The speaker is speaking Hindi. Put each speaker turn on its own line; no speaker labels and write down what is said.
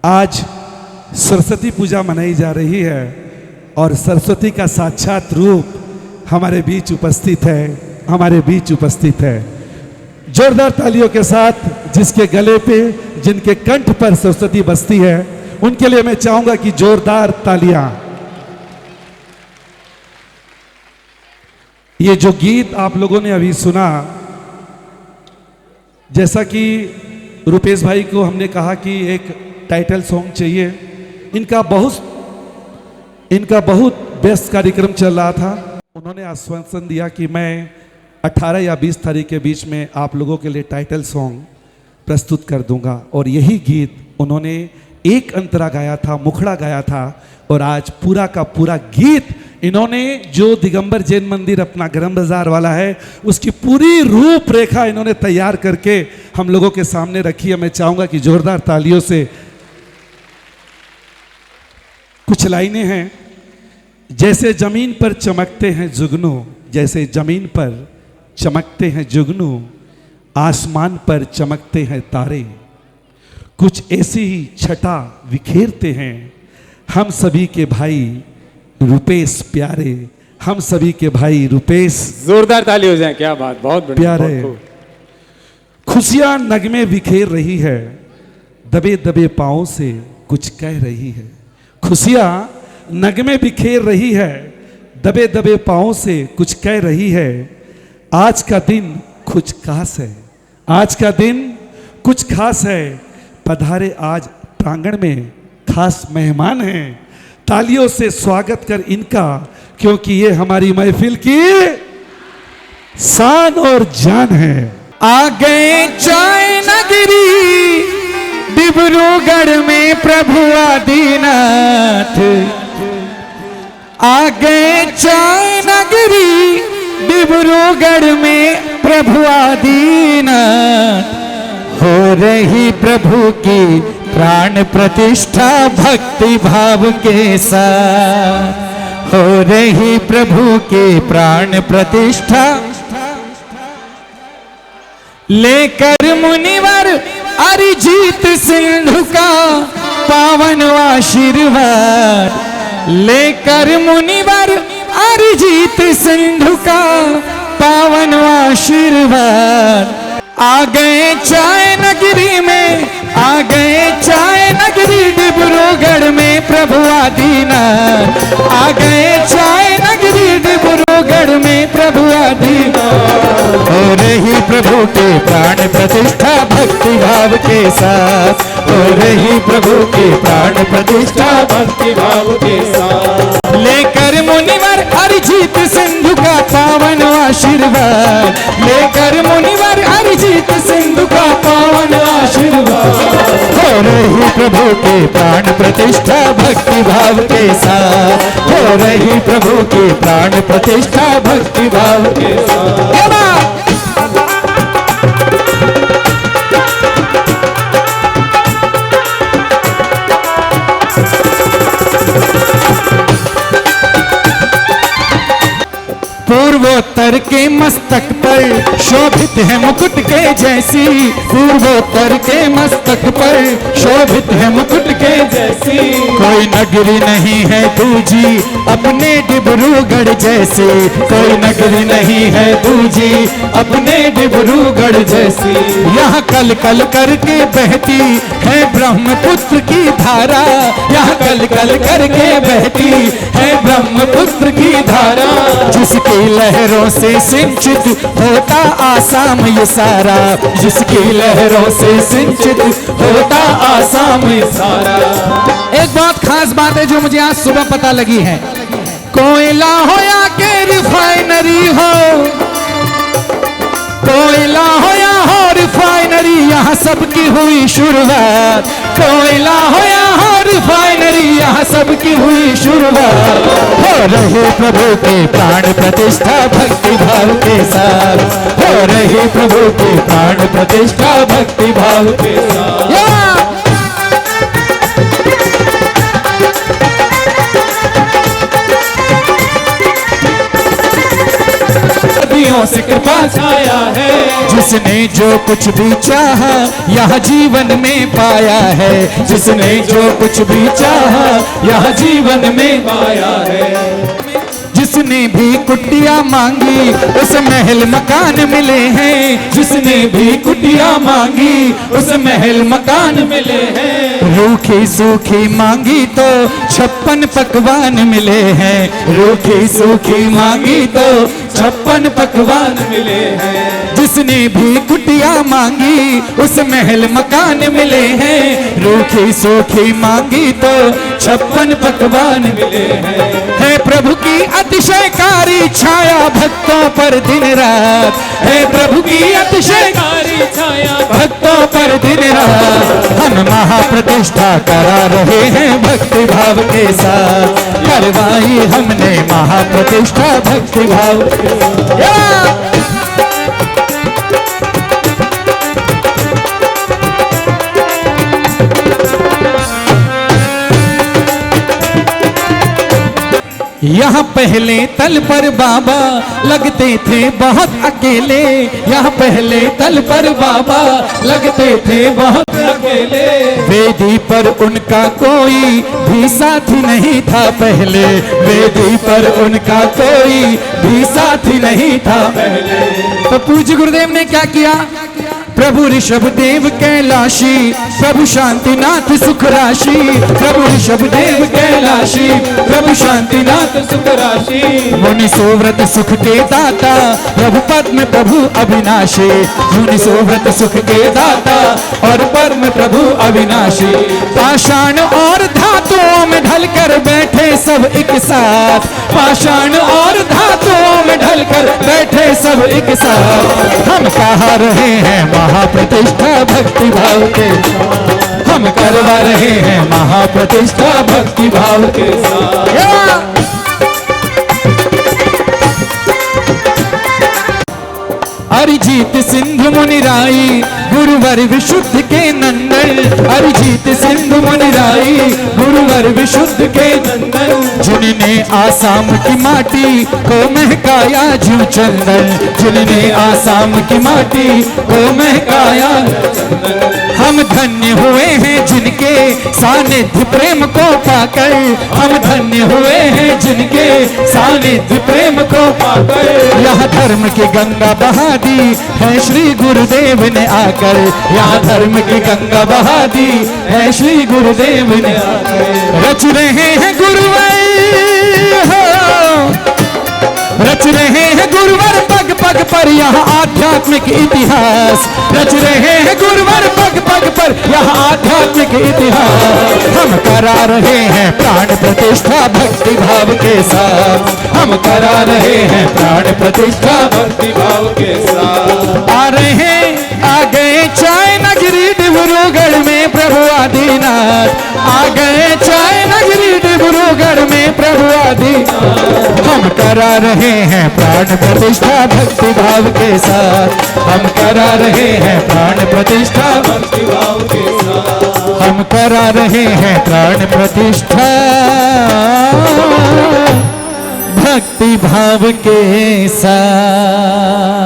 आज सरस्वती पूजा मनाई जा रही है और सरस्वती का साक्षात रूप हमारे बीच उपस्थित है। जोरदार तालियों के साथ जिसके गले पे, जिनके कंठ पर सरस्वती बसती है, उनके लिए मैं चाहूंगा कि जोरदार तालियां। ये जो गीत आप लोगों ने अभी सुना, जैसा कि रुपेश भाई को हमने कहा कि एक टाइटल सॉन्ग चाहिए, इनका बहुत व्यस्त कार्यक्रम चल रहा था। उन्होंने आश्वासन दिया कि मैं 18 या 20 तारीख के बीच में आप लोगों के लिए टाइटल सॉन्ग प्रस्तुत कर दूंगा, और यही गीत उन्होंने एक अंतरा गाया था, मुखड़ा गाया था, और आज पूरा का पूरा गीत इन्होंने जो दिगंबर जैन मंदिर अपना गरम बाजार वाला है, उसकी पूरी रूपरेखा इन्होंने तैयार करके हम लोगों के सामने रखी है। मैं चाहूंगा कि जोरदार तालियों से कुछ लाइनें हैं। जैसे जमीन पर चमकते हैं जुगनू, जैसे जमीन पर चमकते हैं जुगनू, आसमान पर चमकते हैं तारे, कुछ ऐसी ही छटा बिखेरते हैं हम सभी के भाई रुपेश प्यारे, हम सभी के भाई रुपेश।
जोरदार ताली हो जाए, क्या बात, बहुत बढ़िया,
प्यारे। खुशियां नगमे बिखेर रही है, दबे दबे पांव से कुछ कह रही है। खुशियां नगमे बिखेर रही है, दबे दबे पांव से कुछ कह रही है। आज का दिन कुछ खास है, आज का दिन कुछ खास है, पधारे आज प्रांगण में खास मेहमान हैं। तालियों से स्वागत कर इनका, क्योंकि ये हमारी महफिल की शान और जान है।
आ गए चाय नगरी डिब्रूगढ़ में प्रभु आदिनाथ, आ गए चाय नगरी डिब्रूगढ़ में प्रभु आदिनाथ। हो रही प्रभु की प्राण प्रतिष्ठा भक्ति भाव के साथ, हो रही प्रभु की प्राण प्रतिष्ठा। लेकर मुनिवर अरिजीत सिंधु का पावन आशीर्वाद, लेकर मुनिवर अरिजीत सिंधु का पावन आशीर्वाद। आ गए चाय नगरी में, आ गए चाय नगरी डिब्रूगढ़ में प्रभु आदिनाथ, आ गए चाय नगरी डिब्रूगढ़ में प्रभु आदिनाथ। हो रही प्रभु के प्राण प्रतिष्ठा भक्ति भाव के साथ, हो रही प्रभु के प्राण प्रतिष्ठा भक्ति भाव के साथ। लेकर मुनिवर अरिजीत सिंधु का पावन आशीर्वाद, लेकर मुनिवर अरिजीत सिंधु का पावन आशीर्वाद। हो रही प्रभु के प्राण प्रतिष्ठा भक्ति भाव के साथ, हो रही प्रभु के प्राण प्रतिष्ठा भक्ति भाव के साथ। पूर्वोत्तर के मस्तक पर शोभित है मुकुट के जैसी, पूर्वोत्तर के मस्तक पर शोभित है मुकुट के जैसी। कोई नगरी नहीं है दूजी अपने डिब्रूगढ़ जैसी, कोई नगरी नहीं है दूजी अपने डिब्रूगढ़ जैसी। यहाँ कल कल करके बहती है ब्रह्मपुत्र की धारा, यहाँ कल कल करके बहती है ब्रह्मपुत्र की धारा। जिसकी लहरों से सिंचित होता आसाम ये सारा, जिसकी लहरों से सिंचित होता आसाम ये सारा। एक बहुत खास बात है जो मुझे आज सुबह पता लगी है। कोयला हो या के रिफाइनरी हो, कोयला हो या हो रिफाइनरी, यहाँ सबकी हुई शुरुआत। कोयला हो या हो रिफाइनरी, यहाँ सबकी हुई शुरुआत। हो रही प्रभु के प्राण प्रतिष्ठा भक्ति भाव के साथ, हो रही प्रभु के प्राण प्रतिष्ठा भक्ति भाव के साथ। से कृपा
छाया है,
जिसने जो कुछ भी चाहा यह जीवन में पाया है, जिसने जो कुछ भी चाहा यह जीवन में
पाया है।
जिसने भी कुटिया मांगी उस महल मकान मिले हैं, जिसने भी कुटिया मांगी उस महल मकान मिले हैं। रूखी सूखी मांगी तो 56 पकवान मिले हैं, रूखी सूखी मांगी तो 56 पकवान
मिले हैं।
जिसने भी कुटिया मांगी उस महल मकान मिले हैं, रूखी सूखी मांगी तो 56 पकवान
मिले हैं।
है प्रभु की अतिशयकारी छाया भक्तों पर दिन रात, है प्रभु की अतिशयकारी
छाया
भक्तों पर दिन रात। हम महाप्रतिष्ठा करा रहे हैं भक्ति भाव के साथ, करवाई हमने महाप्रतिष्ठा भक्ति भाव के साथ। यहाँ पहले तल पर बाबा लगते थे बहुत अकेले, यहाँ पहले तल पर बाबा लगते थे बहुत
अकेले।
वेदी पर उनका कोई भी साथी नहीं था पहले, वेदी पर उनका कोई भी साथी नहीं था पहले। तो पूज्य गुरुदेव ने क्या किया? प्रभु ऋषभ देव कैलाशी, प्रभु शांतिनाथ सुख राशि, प्रभु ऋषभ देव कैलाशी, प्रभु शांतिनाथ
सुख राशि।
मुनि सोव्रत सुख के दाता, प्रभु पद्म प्रभु अविनाशी, मुनि सोव्रत सुख के दाता और परम प्रभु अविनाशी। पाषाण और धातुओं में ढलकर बैठे सब एक साथ, पाषाण और धातुओं में ढलकर बैठे सब एक साथ। हम कहा रहे हैं महाप्रतिष्ठा भक्ति भाव के, हम करवा रहे हैं महाप्रतिष्ठा भक्ति भाव के साथ। अरिजीत सिंधु मुनिराई गुरुवर विशुद्ध के नंदन, अरिजीत सिंधु मुनिराई गुरुवर विशुद्ध के नंदन। जिनने आसाम की माटी को महकाया जीव चंदन, जिनने आसाम की माटी को महकाया चंदन। हम धन्य हुए हैं जिनके सानिध्य प्रेम को पाकर, हम धन्य हुए हैं जिनके सानिध्य प्रेम को पाकर। यह धर्म की गंगा बहा दी है श्री गुरुदेव ने आकर, यहाँ धर्म की गंगा बहा दी है श्री गुरुदेव ने आकर। रच रहे हैं गुरुवर, रच रहे हैं गुरुवर पग पग पर यहाँ आध्यात्मिक इतिहास, रच रहे हैं गुरुवर पग पग पर यहाँ आध्यात्मिक इतिहास। हम करा रहे हैं प्राण प्रतिष्ठा भक्ति भाव के साथ, हम करा रहे हैं प्राण प्रतिष्ठा
भक्ति भाव के साथ।
आ रहे हैं, आ गए चाय नगरी डिब्रूगढ़ में प्रभु आदिनाथ, आ गए चाय नगरी डिब्रूगढ़ में प्रभु आदिनाथ। हम करा रहे हैं प्राण प्रतिष्ठा भक्ति भाव के साथ, हम करा रहे हैं प्राण प्रतिष्ठा
भक्ति भाव के साथ।
हम करा रहे हैं प्राण प्रतिष्ठा भक्ति भाव के साथ।